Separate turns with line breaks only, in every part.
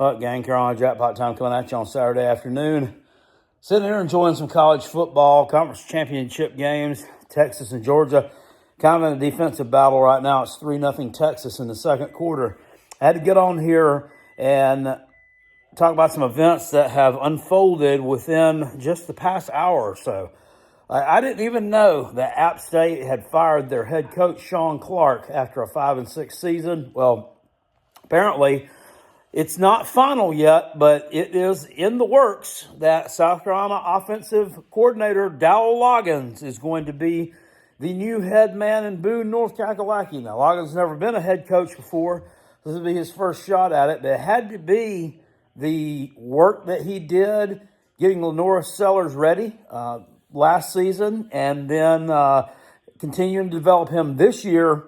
Look, gang, Carolina Jackpot time coming at you on Saturday afternoon. Sitting here enjoying some college football, conference championship games, Texas and Georgia. Kind of in a defensive battle right now. It's 3-0 Texas in the second quarter. I had to get on here and talk about some events that have unfolded within just the past hour or so. I didn't even know that App State had fired their head coach, Sean Clark, after a 5-6 season. Well, apparently it's not final yet, but it is in the works that South Carolina offensive coordinator Dowell Loggains is going to be the new head man in Boone, North Kakalaki. Now, Loggains never been a head coach before. This will be his first shot at it, but it had to be the work that he did getting Lenora Sellers ready last season and then continuing to develop him this year.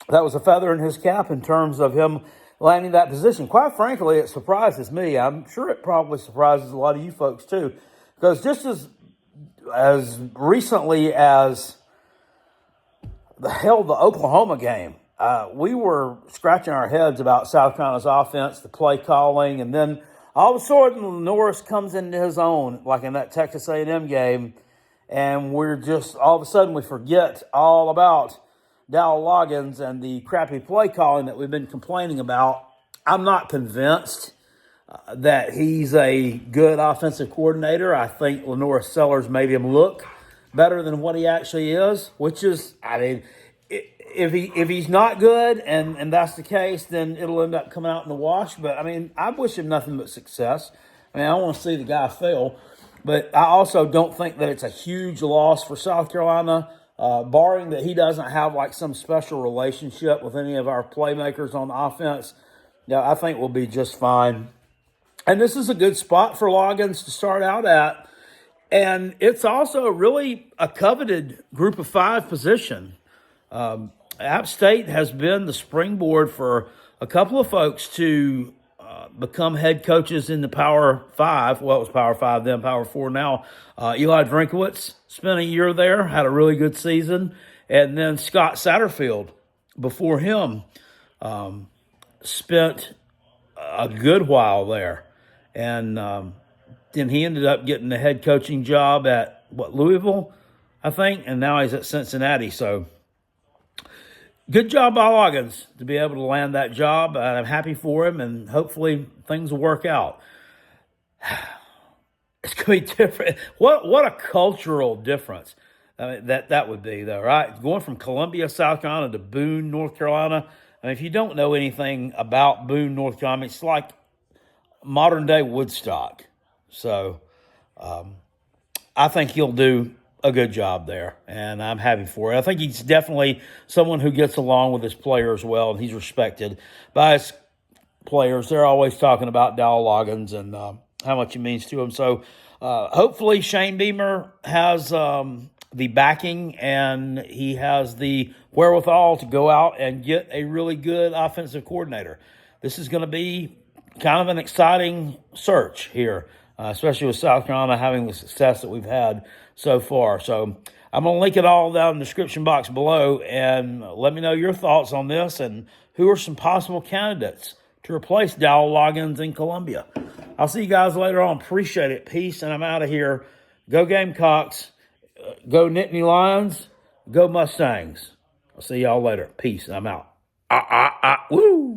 That was a feather in his cap in terms of him landing that position. Quite frankly, it surprises me. I'm sure it probably surprises a lot of you folks too, because just as recently as the Oklahoma game, we were scratching our heads about South Carolina's offense, the play calling, and then all of a sudden Norris comes into his own, like in that Texas A&M game, and we're just all of a sudden we forget all about Dowell Loggains and the crappy play calling that we've been complaining about. I'm not convinced that he's a good offensive coordinator. I think Lenora Sellers made him look better than what he actually is, which is, I mean, if he's not good and that's the case, then it'll end up coming out in the wash. But, I mean, I wish him nothing but success. I mean, I want to see the guy fail. But I also don't think that it's a huge loss for South Carolina. Barring that he doesn't have like some special relationship with any of our playmakers on offense, I think we'll be just fine. And this is a good spot for Loggains to start out at. And it's also really a coveted group of five position. App State has been the springboard for a couple of folks to become head coaches in the Power 5. Well, it was Power 5 then, Power 4 now. Eli Drinkowitz spent a year there, had a really good season. And then Scott Satterfield, before him, spent a good while there. And then he ended up getting the head coaching job at, Louisville, I think. And now he's at Cincinnati. So good job by Loggains to be able to land that job. I'm happy for him, and hopefully things will work out. It's going to be different. What a cultural difference that would be, though, right? Going from Columbia, South Carolina to Boone, North Carolina. I mean, if you don't know anything about Boone, North Carolina, it's like modern-day Woodstock. So I think he'll do a good job there, and I'm happy for it. I think he's definitely someone who gets along with his players well, and he's respected by his players. They're always talking about Dowell Loggains and how much he means to him. So hopefully Shane Beamer has the backing and he has the wherewithal to go out and get a really good offensive coordinator. This is going to be kind of an exciting search here, especially with South Carolina having the success that we've had so far. So I'm going to link it all down in the description box below, and let me know your thoughts on this and who are some possible candidates to replace Dowell Loggains in Columbia. I'll see you guys later on. Appreciate it. Peace, and I'm out of here. Go Gamecocks. Go Nittany Lions. Go Mustangs. I'll see y'all later. Peace, and I'm out. Woo!